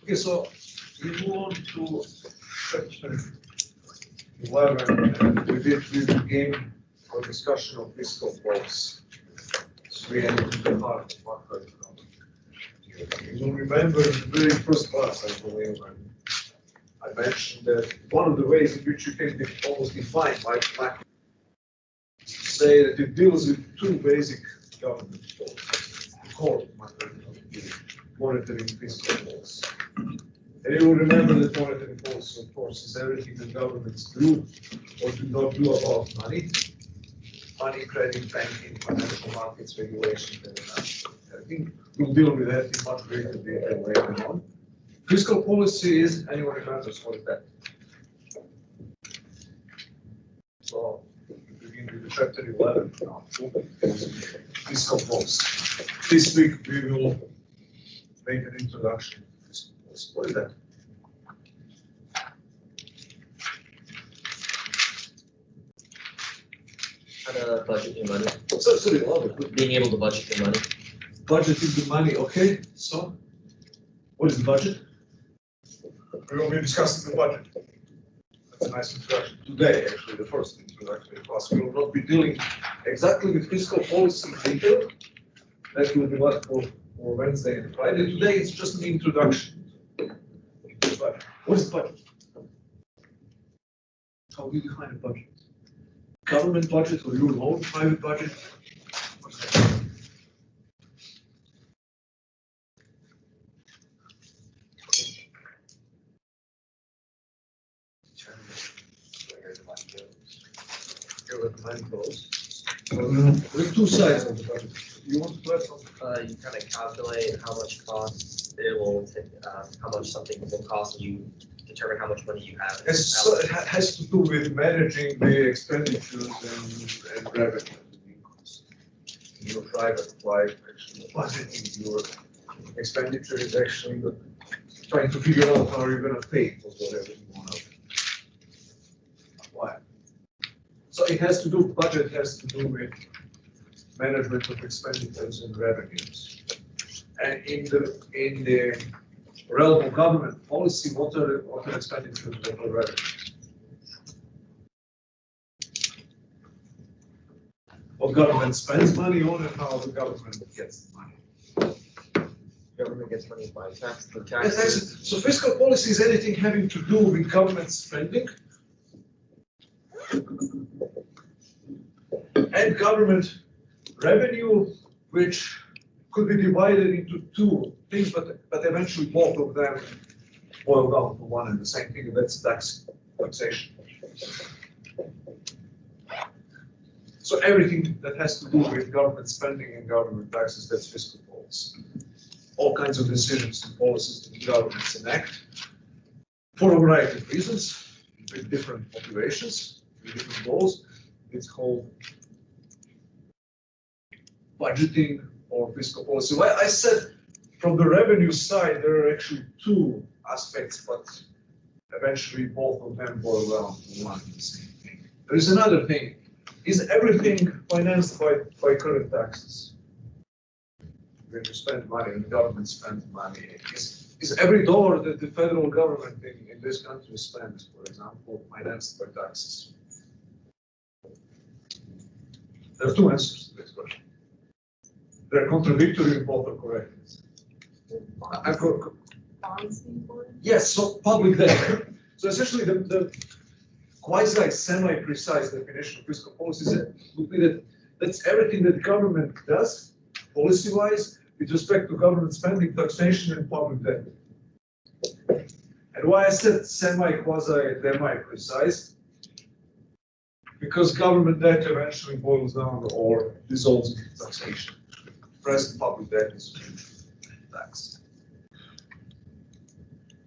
Okay, so we move on to chapter 11, and we begin our discussion of fiscal policy. So we enter the heart of macroeconomics. You will remember in the very first class, I believe, I mentioned that one of the ways in which you can almost define macro, say that it deals with two basic government policies, core macroeconomic, monetary and fiscal policy. And you will remember that monetary policy, of course, is everything that governments do or do not do about money, credit, banking, financial markets, regulation, and I think we'll deal with that in much greater detail later on. Fiscal policy is, anyone remembers what is that? So, we begin with chapter 11 now, fiscal policy. This week we will make an introduction to fiscal policy. What is that? How to budget your money. Sorry, love it. Being able to budget your money. Budgeting the money, okay. So, what is the budget? We will be discussing the budget. That's a nice introduction. Today, actually, the first introductory class. We will not be dealing exactly with fiscal policy detail. That will be left for Wednesday and Friday. Today, it's just an introduction. But what is budget? How do you define a budget? Government budget or your own private budget? What's that? There are two sides of the budget. You want to add something? You kind of calculate how much cost it will, how much something will cost, and you determine how much money you have. So it has to do with managing the expenditures and revenue and incomes. In your private life, actually, budgeting your expenditure is actually trying to figure out how you're going to pay for whatever you want to apply. So it has to do, budget has to do with management of expenditures and revenues. And in the realm of government policy, what are expenditures and what are revenues? What government spends money on and how the government gets the money. Government gets money by taxes. So fiscal policy is anything having to do with government spending and government revenue, which could be divided into two things, but eventually both of them boil down to one and the same thing, and that's taxation. So everything that has to do with government spending and government taxes, that's fiscal policy. All kinds of decisions and policies that the governments enact for a variety of reasons, with different motivations, with different goals. It's called budgeting or fiscal policy. Well, I said from the revenue side, there are actually two aspects, but eventually both of them boil down to one and the same thing. There is another thing. Is everything financed by current taxes? When you spend money and the government spends money, is every dollar that the federal government in this country spends, for example, financed by taxes? There are two answers to this question. They're contradictory and both are correct. Yes, so public debt. So essentially the quasi semi-precise definition of fiscal policy would be that that's everything that the government does, policy-wise, with respect to government spending, taxation, and public debt. And why I said semi-quasi, demi-precise? Because government debt eventually boils down or dissolves into taxation. Present public debt is tax.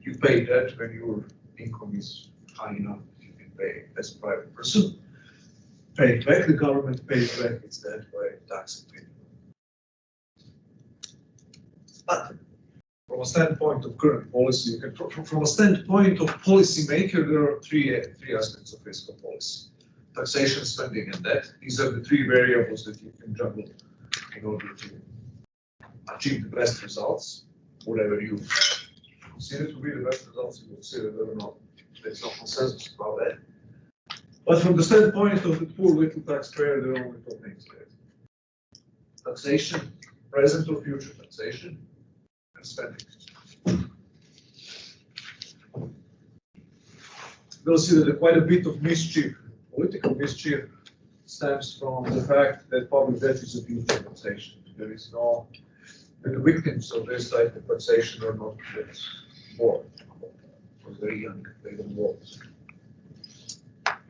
You pay debt when your income is high enough. You can pay as a private person. Pay it back. The government pays back its debt by tax and payment. But from a standpoint of current policy, from a standpoint of policymaker, there are three aspects of fiscal policy: taxation, spending, and debt. These are the three variables that you can juggle in order to achieve the best results, whatever you consider to be the best results. You will see that there are not, there's no consensus about that. But from the standpoint of the poor little taxpayer, there are only two things there: taxation, present or future taxation, and spending. We'll see that quite a bit of mischief, political mischief, stems from the fact that public debt is a future taxation. There is no, the victims of this type of taxation are not yet born, because they're young, they don't vote.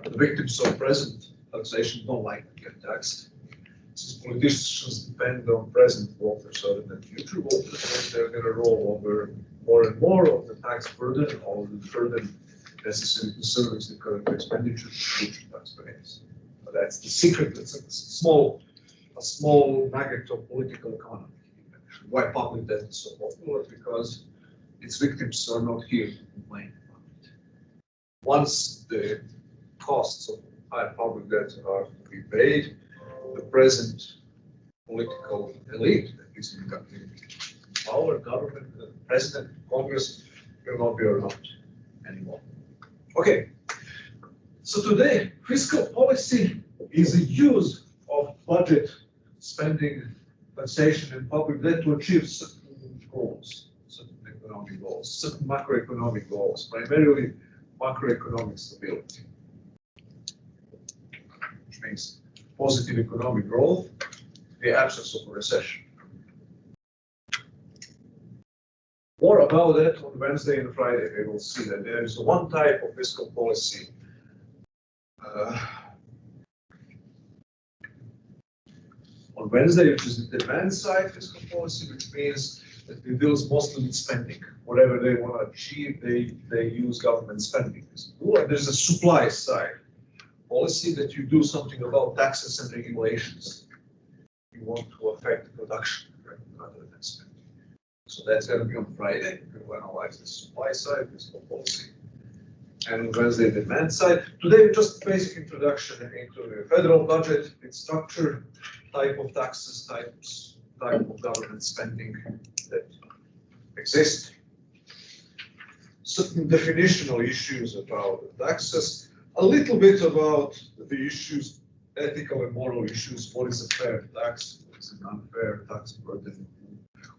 The victims of present taxation don't like to get taxed. Since politicians depend on present voters rather than future voters, they're going to roll over more and more of the tax burden, or the burden necessary to service the current expenditure to future taxpayers. But that's the secret. It's a small nugget of political economy. Why public debt is so popular? Because its victims are not here to complain about it. Once the costs of high public debt are to be paid, the present political elite that is in power, government, president, Congress will not be around anymore. Okay, so today fiscal policy is a use of budget, spending, taxation, and public debt to achieve certain goals, certain economic goals, certain macroeconomic goals, primarily macroeconomic stability, which means positive economic growth, the absence of a recession. More about that on Wednesday and Friday. We will see that there is one type of fiscal policy on Wednesday, which is the demand side fiscal policy, which means that it deals mostly with spending. Whatever they want to achieve, they use government spending. And there's a supply side policy that you do something about taxes and regulations. You want to affect production rather than spending. So that's going to be on Friday. We'll analyze the supply side fiscal policy. And on Wednesday, the demand side. Today, just basic introduction into the federal budget, its structure, type of taxes, type of government spending that exist. Certain definitional issues about the taxes, a little bit about the issues, ethical and moral issues. What is a fair tax? What is an unfair tax burden?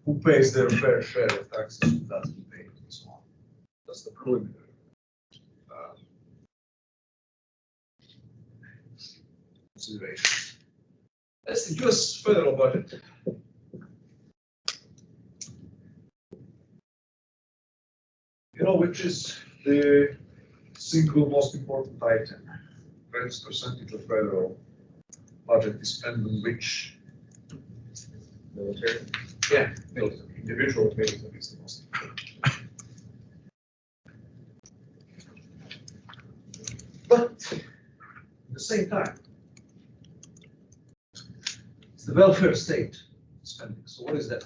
Who pays their fair share of taxes? Who doesn't pay? And so on. That's the preliminary considerations. That's the US federal budget. You know, which is the single most important item. Greatest percentage of federal budget is spent on which? Military. Yeah, military. Individual military is the most important. But at the same time, it's the welfare state spending. So what is that?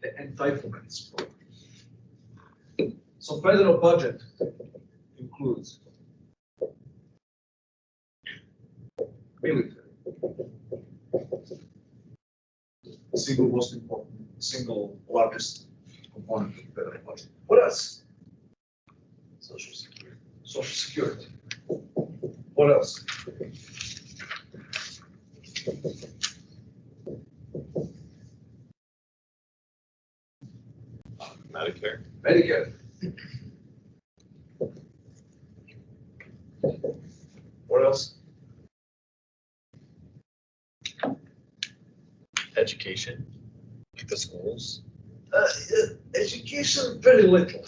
The entitlements program. So federal budget includes military, the single most important, single largest component of the federal budget. What else? Social security. Social security. What else? Medicare. Medicare. What else? Education. Like the schools. Education, very little.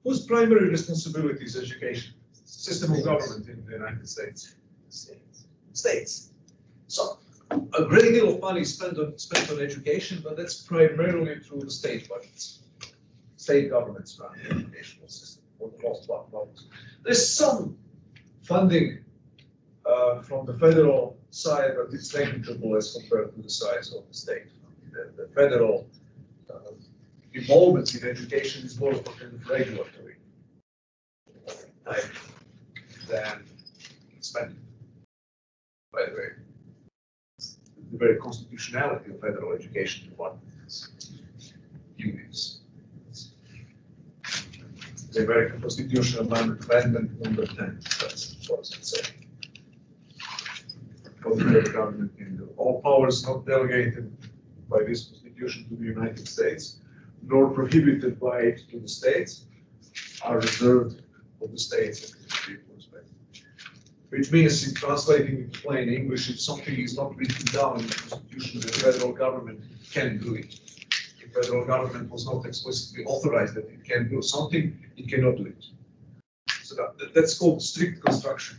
Whose primary responsibility is education? System of government in the United States. States. So a great deal of money is spent on education, but that's primarily through the state budgets. State governments run the educational system. There's some funding from the federal side, but it's negligible as compared to the size of the state. The federal involvement in education is more of a kind of regulatory type than spending. By the way, the very constitutionality of federal education is one unions. the American Constitution Amendment number 10. That's what it says. What the federal government can do. All powers not delegated by this Constitution to the United States, nor prohibited by it to the states, are reserved for the states and the people respectively. Which means, in translating into plain English, if something is not written down in the Constitution, the federal government can do it. If the federal government was not explicitly authorized that it can do something, it cannot do it. So that's called strict construction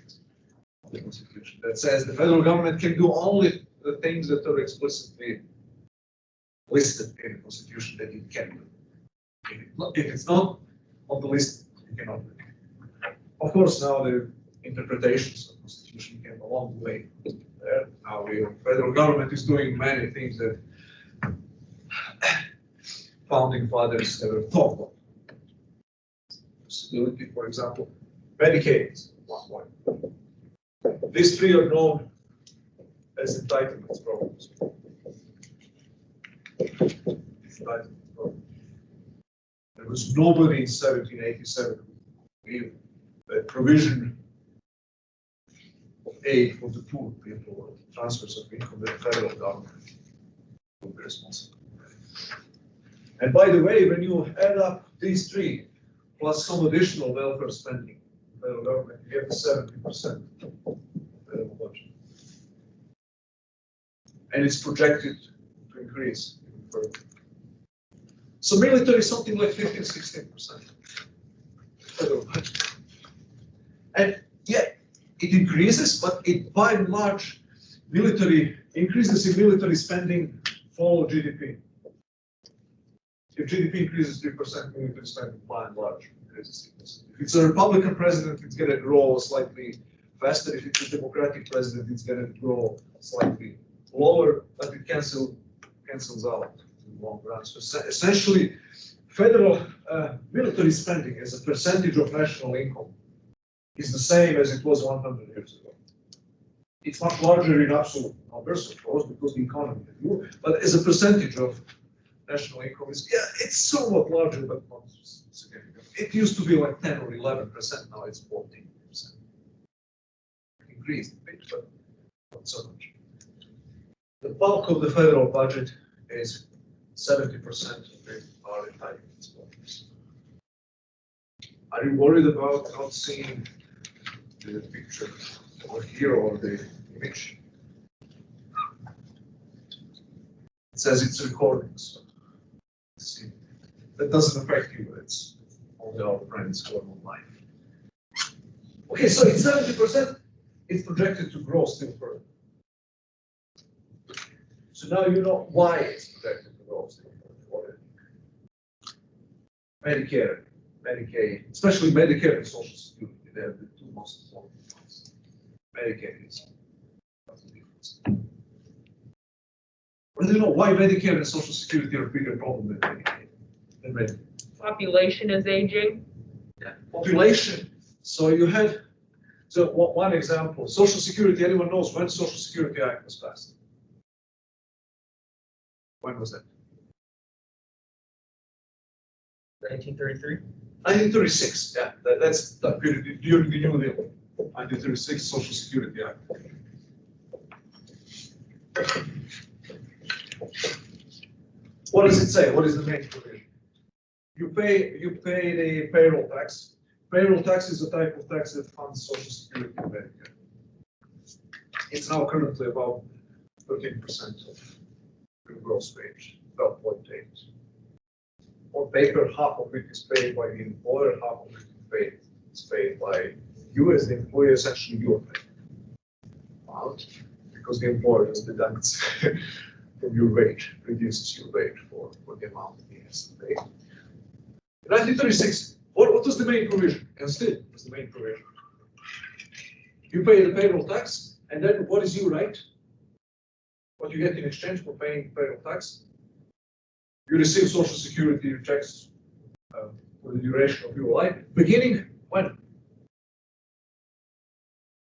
of the Constitution. That says the federal government can do only the things that are explicitly listed in the Constitution that it can do. If it's not on the list, it cannot do it. Of course, now the interpretations of the Constitution came a long way there. Now the federal government is doing many things that founding fathers never thought of. Disability, for example, Medicaid is one point. These three are known as entitlements programs. There was nobody in 1787 who believed that provision of aid for the poor people, transfers of income to the federal government would be responsible. And by the way, when you add up these three, plus some additional welfare spending, the federal government, you get to 70% of the federal budget. And it's projected to increase even further. So military is something like 15–16% federal budget. And yet it increases, but it by and large, military increases in military spending follow GDP. If GDP increases 3%, military spending by and large increases 6%. If it's a Republican president, it's going to grow slightly faster. If it's a Democratic president, it's going to grow slightly lower, but it cancels out in the long run. So essentially, federal military spending as a percentage of national income is the same as it was 100 years ago. It's much larger in absolute numbers, of course, because the economy grew, but as a percentage of national income is, it's somewhat larger, but not significant. It used to be like 10 or 11%, now it's 14%. Increased a bit, but not so much. The bulk of the federal budget is 70% of it are entitlements. Are you worried about not seeing the picture over here or the image? It says it's recording, so see. That doesn't affect you, it's only our friends who are online. Okay, so it's 70%, it's projected to grow still further. So now you know why it's projected to grow still further. Medicare, Medicaid, especially Medicare and Social Security, they're the two most important ones. Medicaid is the difference. But do you know why Medicare and Social Security are a bigger problem than Medicaid? Population is aging. Yeah. Population. So you had, so one example, Social Security, anyone knows when Social Security Act was passed? When was that? 1933? 1936, yeah, that's that period during the New Deal. 1936 Social Security Act. What does it say? What is the main provision? You pay the payroll tax. Payroll tax is a type of tax that funds Social Security and Medicare. It's now currently about 13% of the gross wage, 12.8. On paper, half of it is paid by the employer, half of it is paid by you as the employer. Essentially, you're paying out because the employer just deducts from your wage, reduces your wage for the amount he has to pay. In 1936, what was the main provision? And still is the main provision. You pay the payroll tax, and then what is your right? What you get in exchange for paying payroll tax? You receive Social Security checks for the duration of your life, beginning when?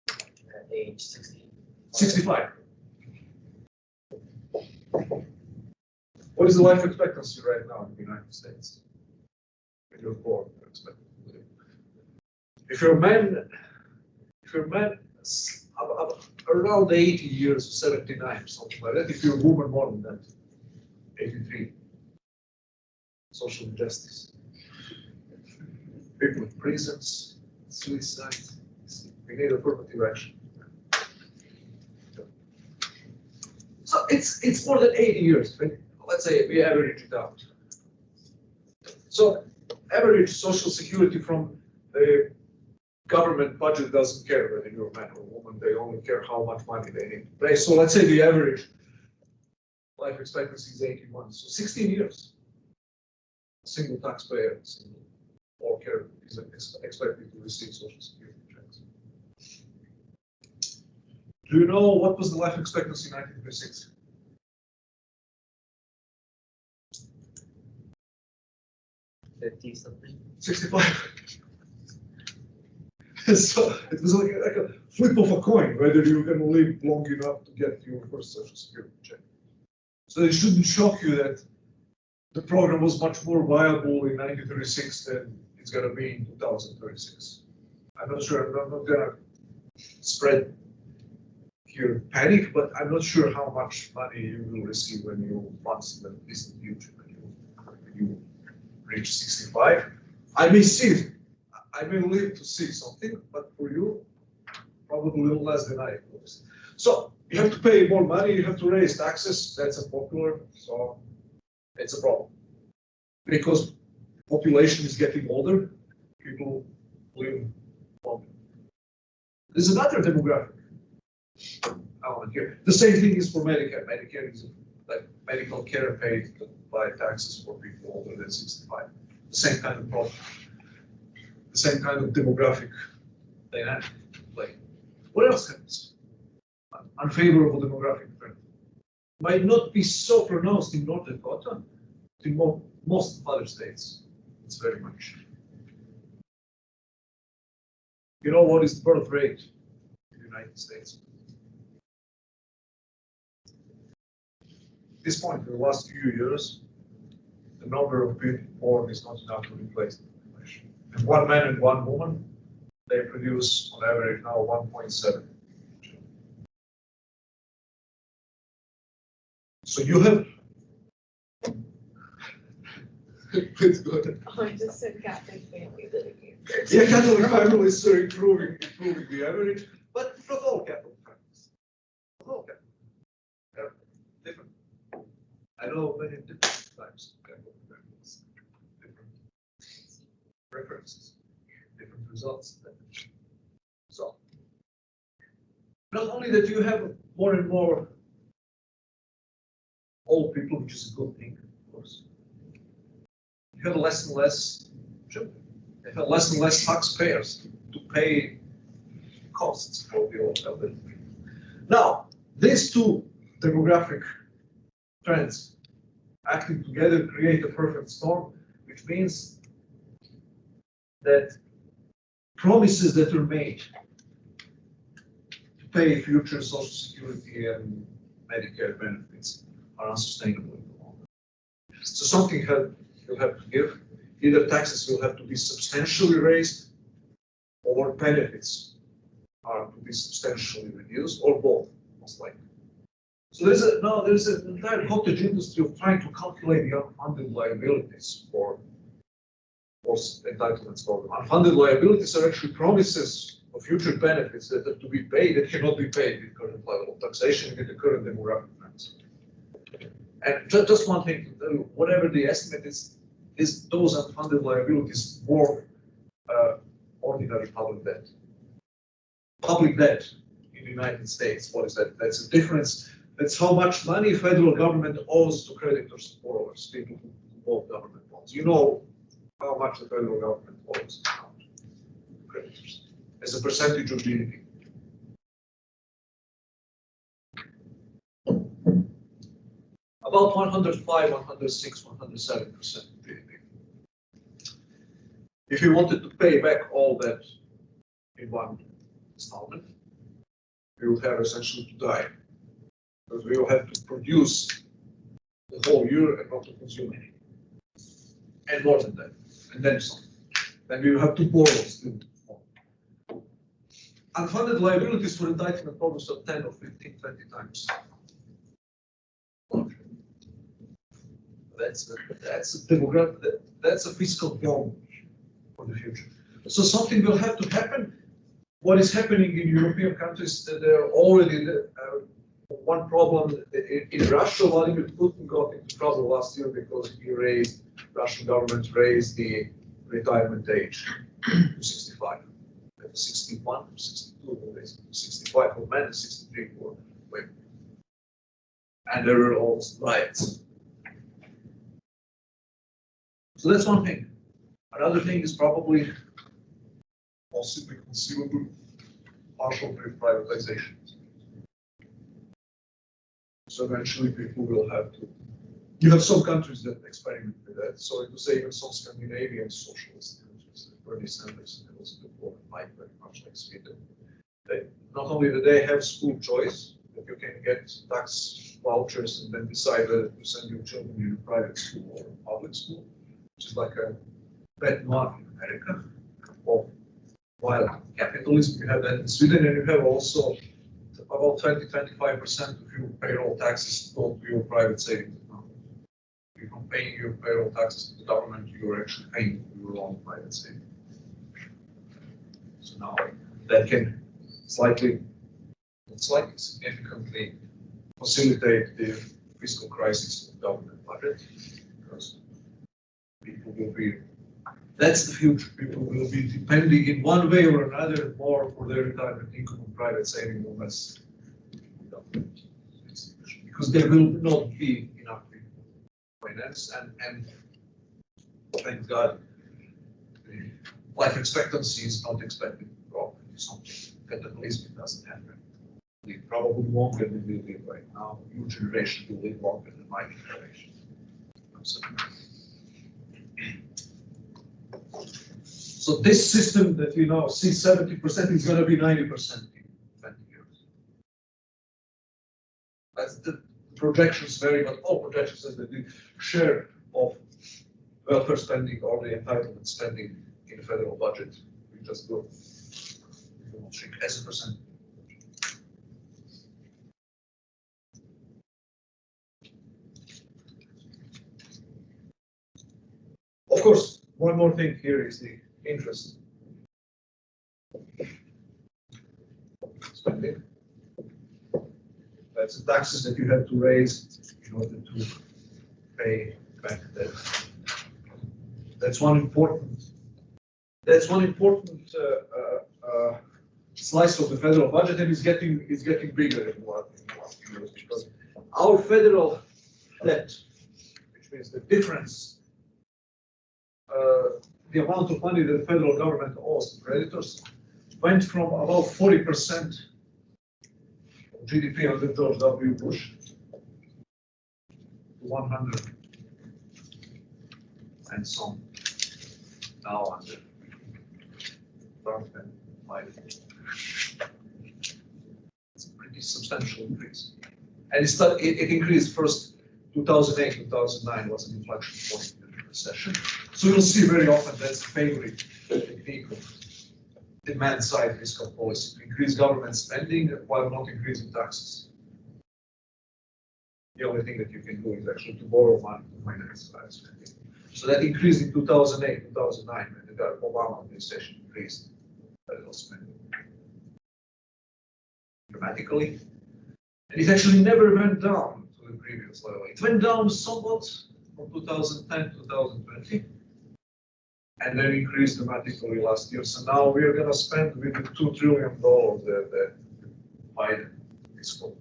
At age 60. 65. What is the life expectancy right now in the United States? When you're born, you're expected to live if you're a man, around 80 years, 79, something like that. If you're a woman, more than that, 83. Social injustice. People in prisons, suicide. We need affirmative action. So it's more than 80 years. Let's say we average it out. So average social security from the government budget doesn't care whether you're a man or a woman. They only care how much money they need to pay. So let's say the average life expectancy is 80 months. So 16 years. A single taxpayer, single worker is expected to receive social security checks. Do you know what was the life expectancy in 1936? 50 something. 65. So it was like a flip of a coin whether you're going to live long enough to get your first social security check. So it shouldn't shock you that the program was much more viable in 1936 than it's going to be in 2036. I'm not sure. I'm not going to spread here panic, but I'm not sure how much money you will receive when you once in the distant future when you reach 65. I may see, I may live to see something, but for you, probably a little less than I will. So you have to pay more money, you have to raise taxes. That's unpopular, so it's a problem. Because population is getting older, people live longer. There's another demographic element here. The same thing is for Medicare. Medicare is like medical care paid by taxes for people older than 65. The same kind of problem. The same kind of demographic dynamic. Like, what else happens? Unfavorable demographic trend. Might not be so pronounced in North Dakota, in most other states. It's very much. You know what is the birth rate in the United States? At this point, in the last few years, the number of people born is not enough to replace the population. And one man and one woman, they produce on average now 1.7. So you have. Please go ahead. Oh, I just said Catholic family living. Yeah, Catholic families are improving the average, but not all Catholic families. Not all Catholic. They're different. I know many different types of Catholic families, different preferences, different results. So, not only that you have more and more old people, which is a good thing, of course. You have less and less children. You have less and less taxpayers to pay costs for the old elderly. Now, these two demographic trends acting together create a perfect storm, which means that promises that are made to pay future Social Security and Medicare benefits are unsustainable in the long run. So something you'll have to give. Either taxes will have to be substantially raised, or benefits are to be substantially reduced, or both, most likely. So there's an entire cottage industry of trying to calculate the unfunded liabilities for entitlements program. Unfunded liabilities are actually promises of future benefits that are to be paid that cannot be paid with current level of taxation with the current demographic trends. And just one thing to tell you, whatever the estimate is those unfunded liabilities more ordinary public debt. Public debt in the United States, what is that? That's a difference. That's how much money federal government owes to creditors and borrowers, people who bought government bonds. You know how much the federal government owes to creditors as a percentage of GDP. About 105, 106, 107% of GDP. If you wanted to pay back all that in one installment, we would have essentially to die. Because we will have to produce the whole year and not to consume any. And more than that. And then some. Then we will have to borrow still more. unfunded liabilities for entitlement problems are 10 or 15, 20 times. That's a demographic, that's a fiscal bomb for the future. So something will have to happen. What is happening in European countries that there are already one problem in Russia. Vladimir Putin got into trouble last year because Russian government raised the retirement age to 65. 61, 62, 65 for men and 63 for women. And there were all riots. So that's one thing. Another thing is probably possibly conceivable partial privatization. So eventually people will have to. You have some countries that experiment with that. So to say even some Scandinavian socialist countries, Bernie Sanders and also before Mike very much like Sweden. They, not only do they have school choice, that you can get tax vouchers and then decide whether to send your children in a private school or a public school, which is like a bad mark in America. Of while capitalism, you have that in Sweden, and you have also about 20-25% of your payroll taxes go to your private savings account. If you're paying your payroll taxes to the government, you are actually paying for your own private savings. So now that can significantly facilitate the fiscal crisis of the government budget, because people will be. That's the future. People will be depending in one way or another more for their retirement income on private saving or less. Because there will not be enough finance and thank God the life expectancy is not expected to drop into something that at least it doesn't happen. We probably longer than we live right now. Your generation will live longer than my generation. So this system that we now see 70% is going to be 90% in 20 years. That's the projections vary, but all projections is that the share of welfare spending or the entitlement spending in the federal budget will just go. It will shrink as a percent. Of course, one more thing here is the interest spending. That's the taxes that you have to raise in order to pay back debt. That's one important. Slice of the federal budget, and it's getting bigger in the last years because our federal debt, which means the difference. The amount of money that the federal government owes to creditors went from about 40% of GDP under George W. Bush to 100 and some now under Trump and Biden. It's a pretty substantial increase. And it increased first 2008, 2009 was an inflection point in the recession. So you'll see very often that's a favorite technique of demand side fiscal policy to increase government spending while not increasing taxes. The only thing that you can do is actually to borrow money to finance spending. So that increased in 2008, 2009 when the Obama administration increased federal spending dramatically. And it actually never went down to the previous level. It went down somewhat from 2010 to 2020. And then increased dramatically last year. So now we are going to spend with the $2 trillion the Biden fiscal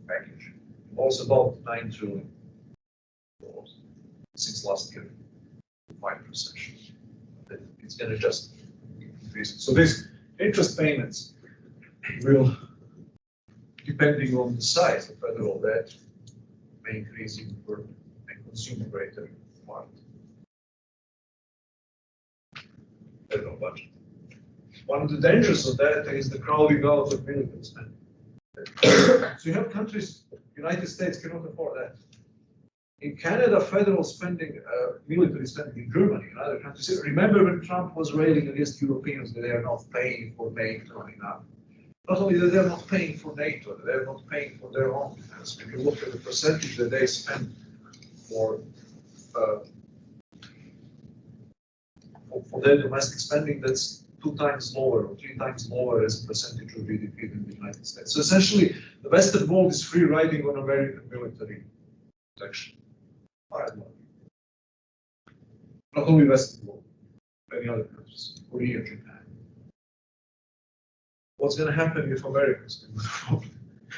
package. Also about $9 trillion since last year, 5%. It's going to just increase. So these interest payments will, depending on the size of federal debt, may increase even further and consume a greater part. Federal budget. One of the dangers of that is the crowding out of military spending. So you have countries, United States cannot afford that. In Canada, federal spending, military spending in Germany and other countries. Remember when Trump was railing against Europeans that they are not paying for NATO enough. Not only that they're not paying for NATO, they're not paying for their own defense. When you look at the percentage that they spend for their domestic spending, that's 2 times lower or 3 times lower as a percentage of GDP than the United States. So essentially, the Western world is free riding on American military protection. Not only Western world, many other countries, Korea, Japan. What's going to happen if Americans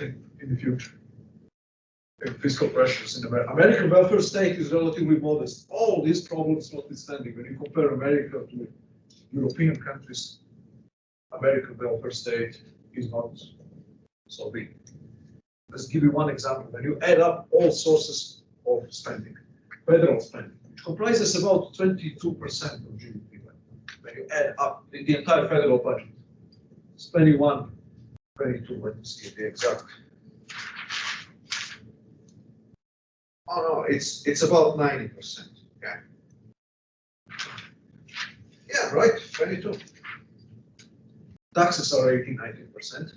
in the future? If fiscal pressures in America. American welfare state is relatively modest. All these problems notwithstanding, when you compare America to European countries, American welfare state is not so big. Let's give you one example. When you add up all sources of spending, federal spending, which comprises about 22% of GDP, when you add up the entire federal budget, it's 21, 22, let me see the exact. Oh no, it's about 90%. Okay. Yeah, right, 22. Taxes are 18-19%.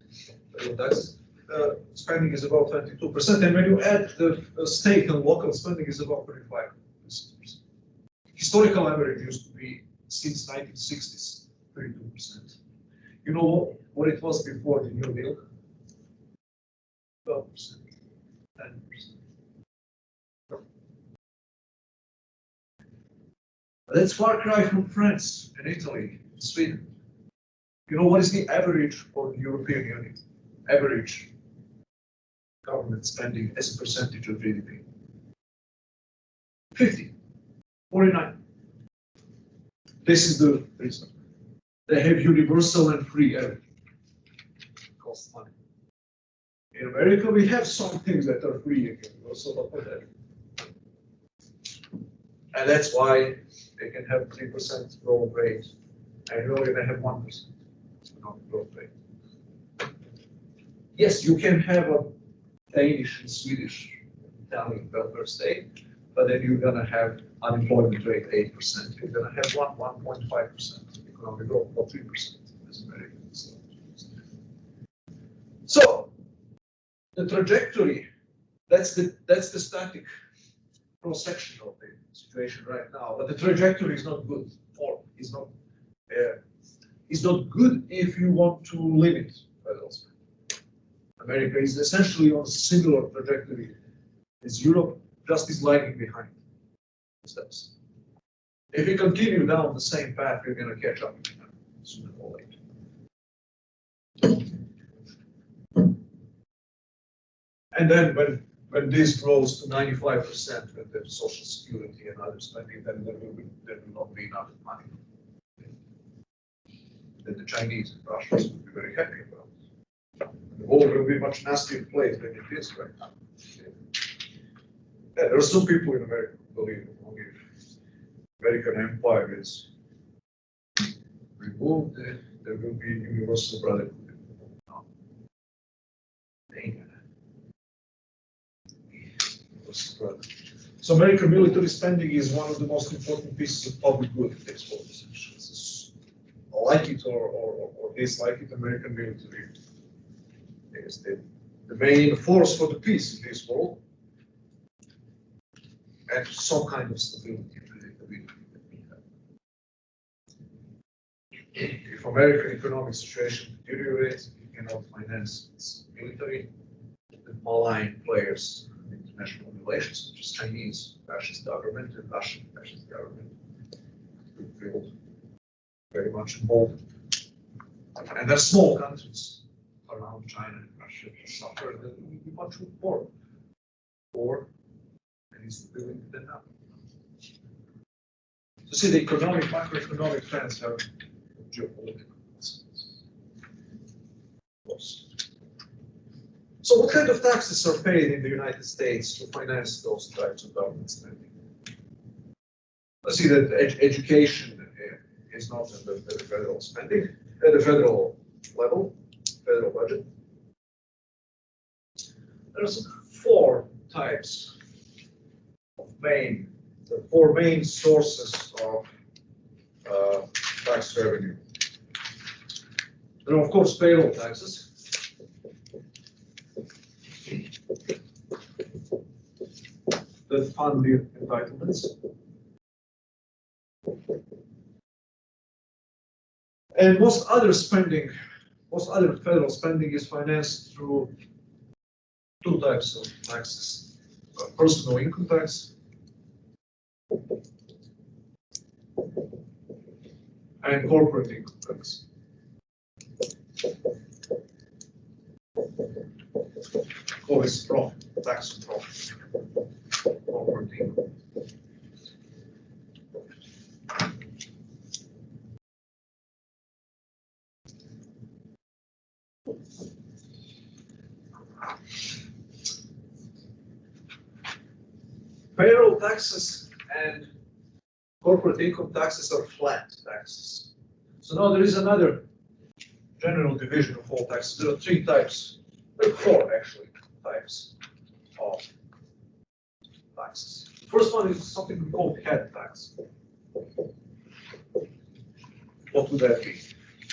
Federal taxes. Spending is about 22%, and when you add the state and local spending is about 35%. Historical average used to be since 1960s 32%. You know what it was before the New Deal? 12%, 10%. That's far cry from France and Italy, and Sweden. You know what is the average for the European Union? Average government spending as a percentage of GDP? 50, 49. This is the reason. They have universal and free everything. It costs money. In America, we have some things that are free and universal, but not everything. And that's why they can have 3% growth rate, and you're only going to have 1% growth rate. Yes, you can have a Danish and Swedish, Italian welfare state, but then you're going to have unemployment rate 8%. You're going to have 1.5% economic growth, or 3% as Americans. So the trajectory, that's the static cross-section of the situation right now. But the trajectory is not good, or is not good if you want to limit federal spending. America is essentially on a similar trajectory as Europe, just is lagging behind the steps. If we continue down the same path, we're going to catch up sooner or later. And then when this grows to 95% with the social security and other spending, then there will not be enough money. Then the Chinese and Russians will be very happy about it. The world will be a much nastier place than it is right now. Yeah, there are some people in America who believe that only if American empire is removed, there will be universal brotherhood. No. So American military spending is one of the most important pieces of public good in this world. Like it or dislike it, American military is the main force for the peace in this world and some kind of stability and predictability that we have. If American economic situation deteriorates, it cannot finance its military, the malign players in international relations, such as Chinese fascist government and Russian fascist government, will feel very much involved. And there are small countries around China and Russia that suffer that will be much more or and instability than now. So see, the macroeconomic trends have geopolitical consequences. So what kind of taxes are paid in the United States to finance those types of government spending? Let's see that education is not at the federal spending, at the federal level, federal budget. There's 4 types the four main sources of tax revenue. There are, of course, payroll taxes. That fund the entitlements. And most other federal spending is financed through two types of taxes. Personal income tax and corporate income tax. Always profit, tax on profit. Corporate income. Payroll taxes and corporate income taxes are flat taxes. So now there is another general division of all taxes. There are three types, there are four actually types of taxes. The first one is something we call head tax. What would that be?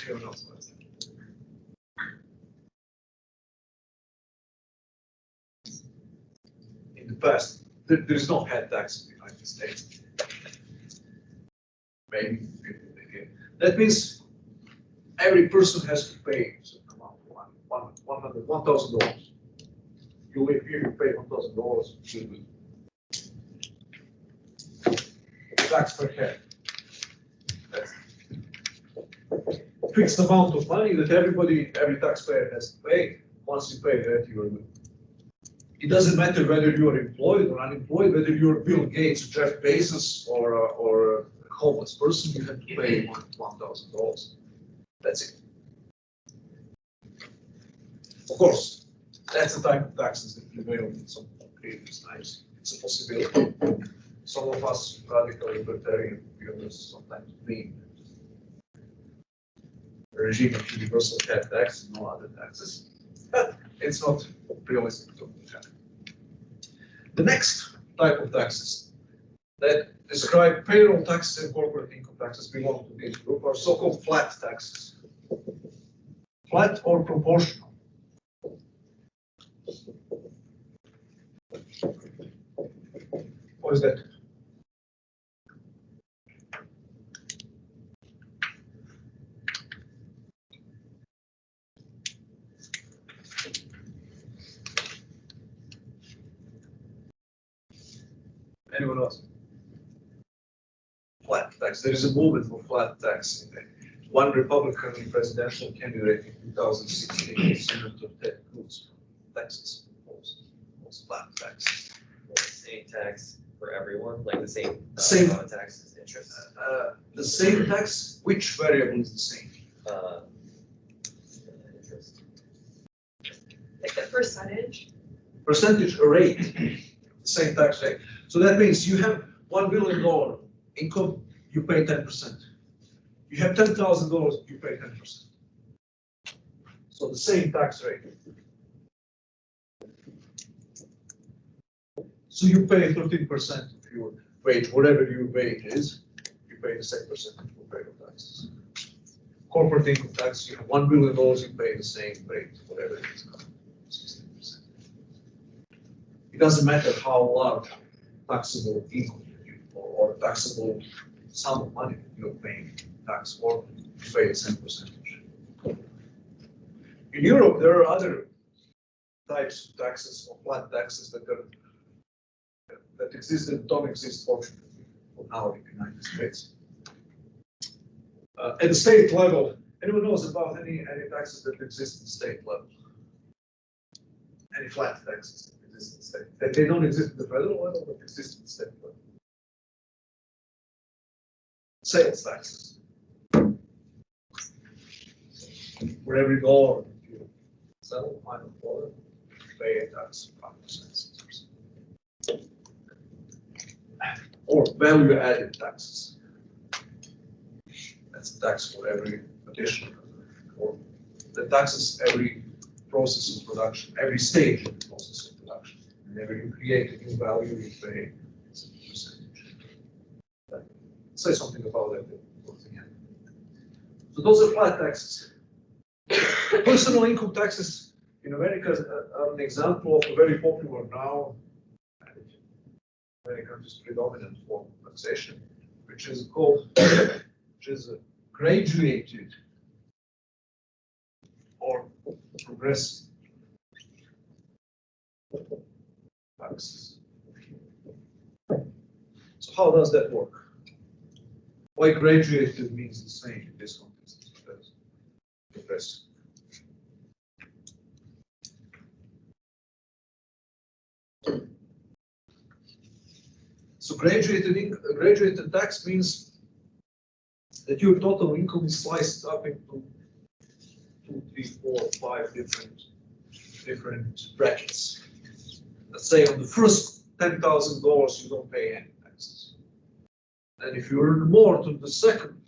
Anyone else knows? In the past, there is no head tax in the United States. Maybe people did. That means every person has to pay a certain amount of money, $1,000. You live here, you pay $1,000. Tax per head. That's fixed amount of money that every taxpayer has to pay. Once you pay that, you are good. It doesn't matter whether you are employed or unemployed, whether you're Bill Gates, Jeff Bezos, or a homeless person, you have to pay $1,000. That's it. Of course, that's the type of taxes that prevailed in some previous times. It's a possibility. Some of us radical libertarian viewers sometimes mean a regime of universal head tax and no other taxes. But it's not realistic to have. The next type of taxes that describe payroll taxes and corporate income taxes belong to this group are so-called flat taxes. Flat or proportional. What is that? Anyone else? Flat tax. There is a movement for flat tax. One Republican presidential candidate in 2016, Senator Ted Cruz, Texas, proposed flat tax. The same tax for everyone, like the same Same. amount of tax as interest. The same tax, which variable is the same? Interest. Like the percentage. Percentage rate, the same tax rate. So that means you have $1 billion income, you pay 10%. You have $10,000, you pay 10%. So the same tax rate. So you pay 13% of your wage, whatever your wage is, you pay the same percentage for payroll taxes. Corporate income tax, you have $1 billion, you pay the same rate, whatever it is, 16%. It doesn't matter how large taxable income or taxable sum of money you're paying tax for, you pay the same percentage. In Europe, there are other types of taxes or flat taxes that exist and don't exist fortunately for now in the United States. At the state level, anyone knows about any taxes that exist at the state level? Any flat taxes that exist at the state? That they don't exist at the federal level, but exist at the state level. Sales taxes. For every dollar you sell, $1, you pay a tax of 5%. Or value-added taxes. That's a tax for every additional, or the taxes every process of production, every stage of the process of production. Whenever you create a new value, you pay say something about that once again. So those are flat taxes. Personal income taxes in America are an example of a very popular now. America is predominant form of taxation, which is called, which is a graduated or progressive taxes. So how does that work? Why graduated means the same in this context as progressive? So graduated tax means that your total income is sliced up into 2, 3, 4, 5 different brackets. Let's say on the first $10,000 you don't pay any taxes. And if you earn more to the second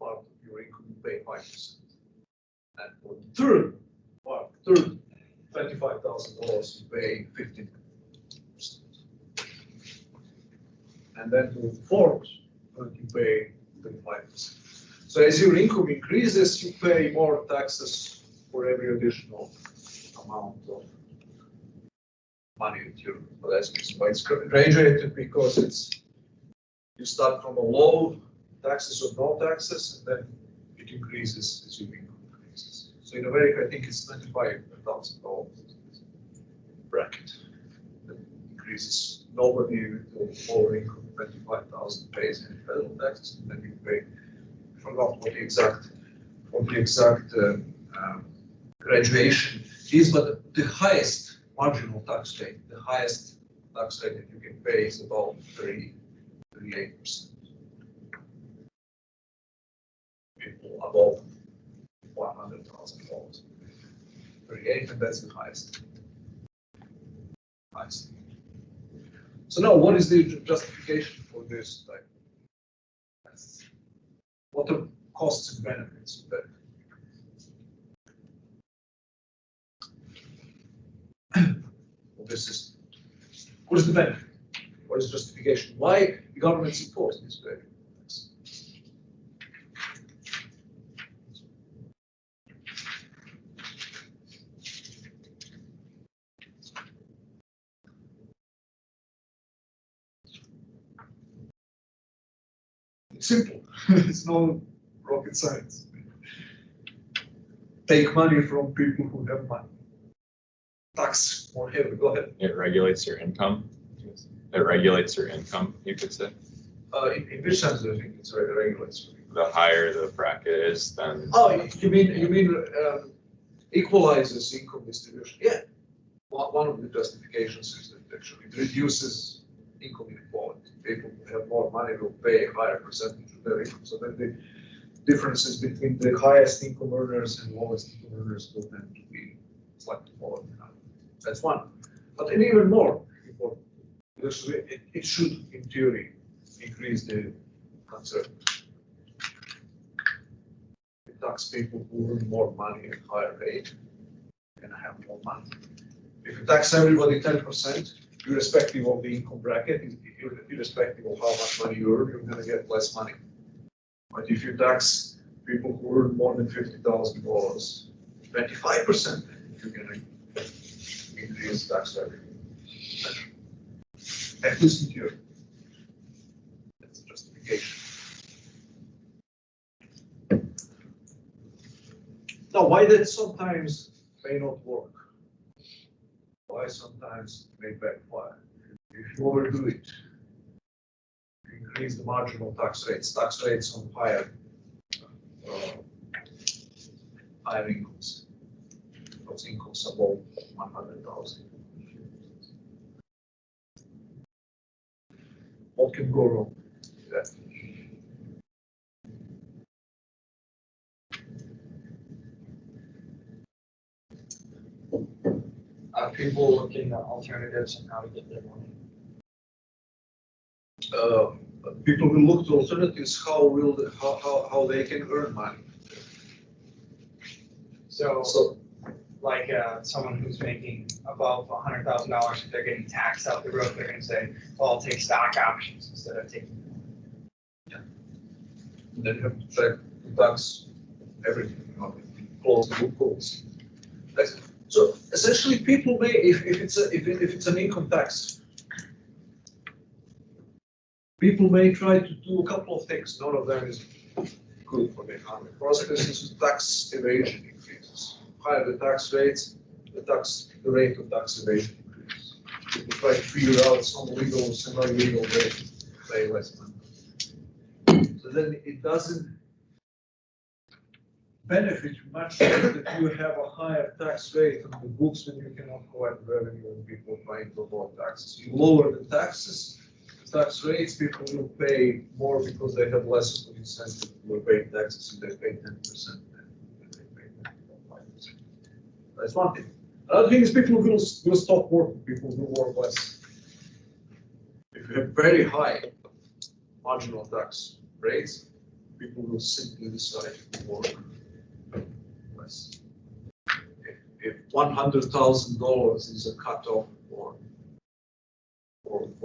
part of your income, you pay 5%. And for the third $25,000, you pay 15%. And then to the fourth, you pay 35%. So as your income increases, you pay more taxes for every additional amount of money that you're collecting. So it's graduated because you start from a low taxes or no taxes, and then it increases as your income increases. So in America, I think it's $25,000 bracket that increases. Nobody with a lower income, 25,000 pays any federal taxes, and then you pay. I forgot what the exact graduation is, but the highest marginal tax rate, the highest tax rate that you can pay is about 38%. People above $100,000, 38, and that's the highest. So now, what is the justification for this type of tax? What are costs and benefits of that? This is, what is the benefit? What is justification? Why the government supports this very tax? It's simple. It's no rocket science. Take money from people who have money. Tax more heavy. Go ahead. It regulates your income. It regulates your income, you could say. In which sense do you think it's regulates? The higher the bracket is, then. Oh, you mean equalizes income distribution? Yeah. One of the justifications is that actually it reduces income inequality. People who have more money will pay a higher percentage of their income. So then the differences between the highest income earners and lowest income earners will tend to be slightly more. That's one. But even more important, because it should, in theory, increase the concern. It tax people who earn more money at higher rate and have more money. If you tax everybody 10%, irrespective of the income bracket, irrespective of how much money you earn, you're going to get less money. But if you tax people who earn more than $50,000, 25%, you're going to increase tax revenue. At least in theory. That's a justification. Now, why that sometimes may not work? Why sometimes may backfire? If you overdo it, you increase the marginal tax rates on higher incomes. Those incomes above 100,000. What can go wrong with that? Are people looking at alternatives and how to get their money? People will look to alternatives. How they can earn money. So like someone who's making above $100,000, if they're getting taxed out the road, they're going to say, well, I'll take stock options instead of taking. And then you have to track the tax, everything, you know, close loopholes. So essentially, people may, if it's an income tax, people may try to do a couple of things. None of them is good for the economy. First, this is tax evasion increases. Higher the tax rates, the rate of tax evasion increases. People try to figure out some legal, semi-legal way to pay less money. So then it doesn't benefit you much that you have a higher tax rate on the books when you cannot collect revenue and people are trying to avoid taxes. You lower the taxes, tax rates, people will pay more because they have less of an incentive to pay taxes if they pay 10% than they pay 5%. That's one thing. Another thing is people will stop working, people will work less. If you have very high marginal tax rates, people will simply decide to work less. If $100,000 is a cutoff for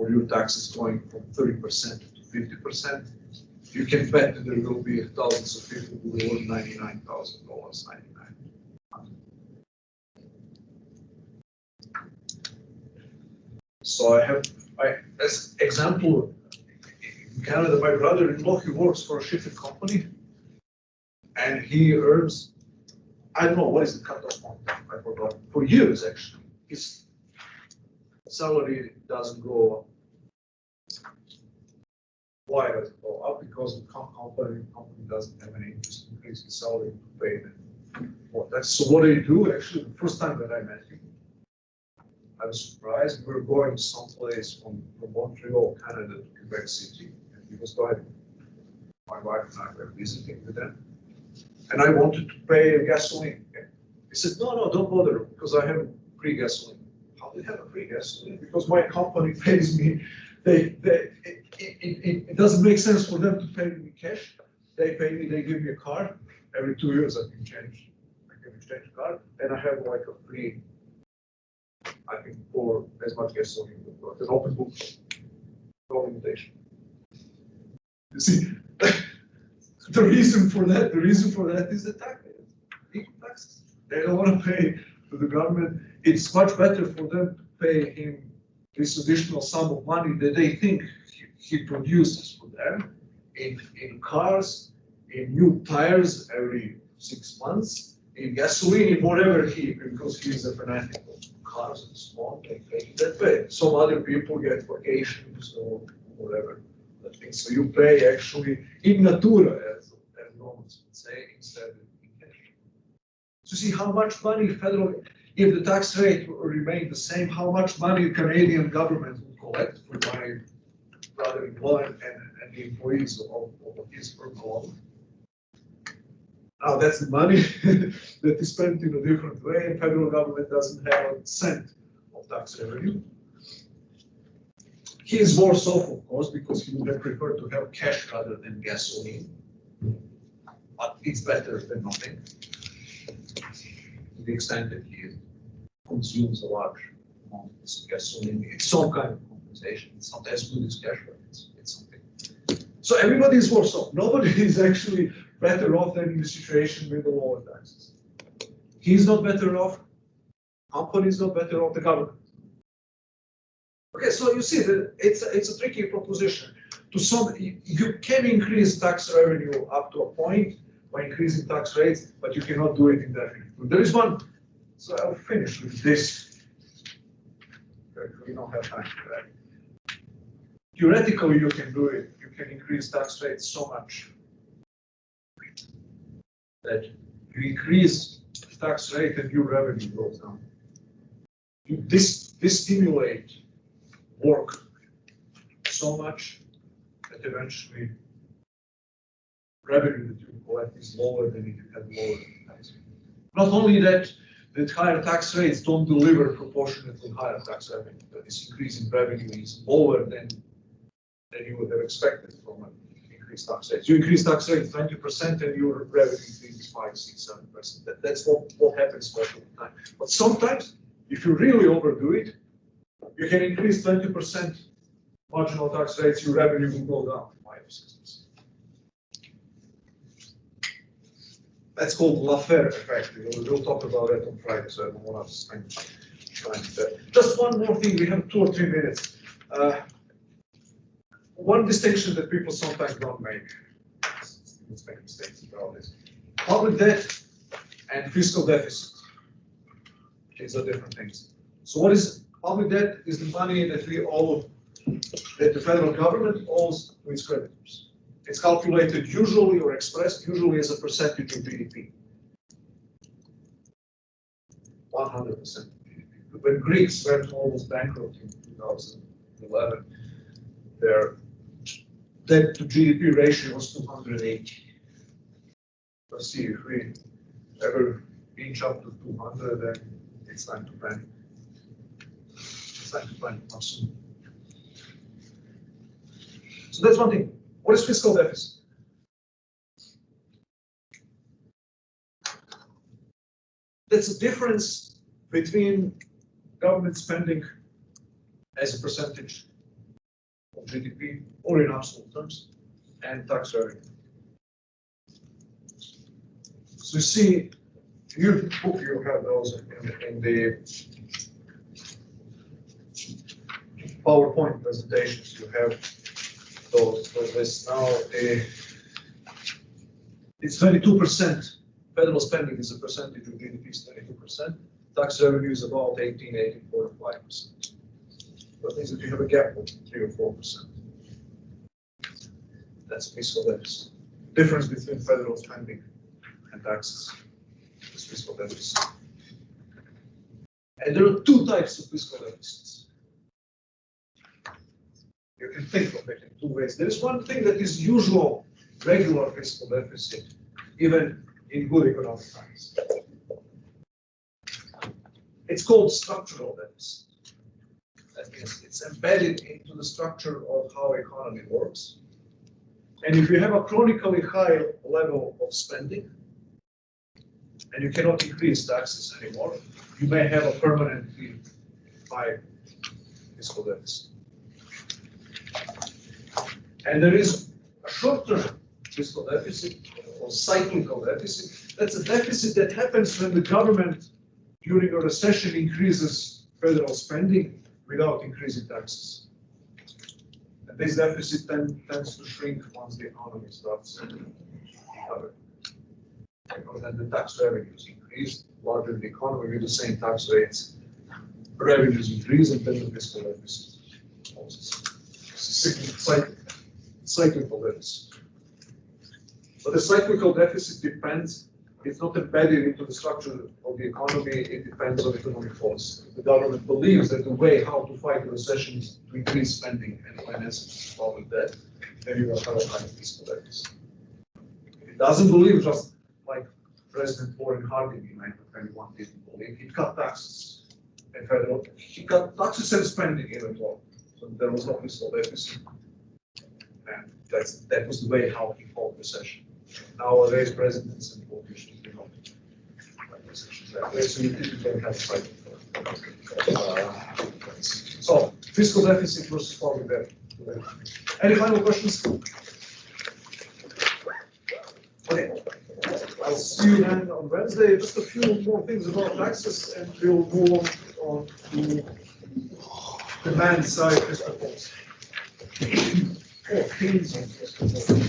your taxes going from 30% to 50%, you can bet that there will be thousands of people who will earn $99,000, So as example, in Canada, my brother-in-law, he works for a shipping company, and he earns, I don't know, what is the cutoff on that? I forgot. For years, actually, his salary doesn't go up. Why does it go up? Because the company doesn't have any interest in increasing salary to pay them. So what they do, actually, the first time that I met him, I was surprised. We were going someplace from Montreal, Canada to Quebec City, and he was driving. My wife and I were visiting with them, and I wanted to pay gasoline. He said, no, don't bother, because I have free gasoline. How do you have a free gasoline? Because my company pays me. It doesn't make sense for them to pay me cash. They pay me, they give me a card. Every 2 years I can exchange the card, and I have like a free, I think, for as much gasoline as an open book, no limitation. You see, the reason for that is the taxes. They don't want to pay to the government. It's much better for them to pay him this additional sum of money that they think he produces for them in cars, in new tires every 6 months, in gasoline, in whatever because he's a fanatic of cars and so on, they pay that way. Some other people get vacations or whatever. So you pay actually in natura, as Romans would say, instead of in cash. So see how much money if the tax rate remained the same, how much money the Canadian government would collect for my brother-in-law and the employees of his firm alone. Now that's the money that is spent in a different way, and federal government doesn't have a cent of tax revenue. He is worse off, of course, because he would have preferred to have cash rather than gasoline. But it's better than nothing, to the extent that he consumes a large amount of gasoline. It's some kind of compensation. It's not as good as cash, but it's something. So everybody is worse off. Nobody is actually better off than in the situation with the lower taxes. He's not better off. Company is not better off. The government. Okay, so you see that it's a tricky proposition. You can increase tax revenue up to a point by increasing tax rates, but you cannot do it indefinitely. There is one. So I'll finish with this. We don't have time for that. Theoretically, you can do it. You can increase tax rates so much that you increase the tax rate and your revenue goes down. You stimulate work so much that eventually revenue that you collect is lower than if you had lower tax rate. Not only that higher tax rates don't deliver proportionately higher tax revenue, that this increase in revenue is lower than you would have expected from an increased tax rate. You increase tax rate 20% and your revenue increases 5, 6, 7%. That's what happens most of the time. But sometimes, if you really overdo it, you can increase 20% marginal tax rates, your revenue will go down 5 or 6%. That's called Laffer effect. We'll talk about that on Friday, so I don't want to spend time there. Just one more thing, we have 2 or 3 minutes. One distinction that people sometimes don't make, let's make mistakes about this. Public debt and fiscal deficit. These are different things. So what is public debt? Is the money that we owe, that the federal government owes to its creditors. It's calculated usually or expressed usually as a percentage of GDP. 100% of GDP. When Greeks went almost bankrupt in 2011, their debt to GDP ratio was 280. Let's see, if we ever inch up to 200, then it's time to panic. It's time to panic much sooner. So that's one thing. What is fiscal deficit? That's the difference between government spending as a percentage of GDP or in absolute terms and tax revenue. So you see, your book, you have those in the PowerPoint presentations. You have those lists. Now, it's 22%. Federal spending is a percentage of GDP is 22%. Tax revenue is about 18.5%. That means that you have a gap of 3 or 4%. That's fiscal deficit. Difference between federal spending and taxes is fiscal deficit. And there are 2 types of fiscal deficits. You can think of it in 2 ways. There is one thing that is usual, regular fiscal deficit, even in good economic times. It's called structural deficit. That means it's embedded into the structure of how economy works. And if you have a chronically high level of spending, and you cannot increase taxes anymore, you may have a permanently high fiscal deficit. And there is a short-term fiscal deficit or cyclical deficit. That's a deficit that happens when the government, during a recession, increases federal spending without increasing taxes. And this deficit tends to shrink once the economy starts recovering. Because then the tax revenues increase, larger the economy with the same tax rates, revenues increase, and then the fiscal deficit also. It's a cyclical deficit. But the cyclical deficit depends, it's not embedded into the structure of the economy, it depends on economic policy. The government believes that the way how to fight the recession is to increase spending and finance public debt, then you will have a high fiscal deficit. If it doesn't believe, just like President Warren Harding in 1921 didn't believe, he cut taxes and federal, he cut taxes and spending even more. So there was no fiscal deficit. And that was the way how he fought recession. Nowadays, presidents and politicians do not fight recessions that way, so you typically have cycle. So, fiscal deficit versus public debt. Any final questions? Okay. I'll see you then on Wednesday. Just a few more things about taxes, and we'll move on to demand side fiscal policy. Things on fiscal policy.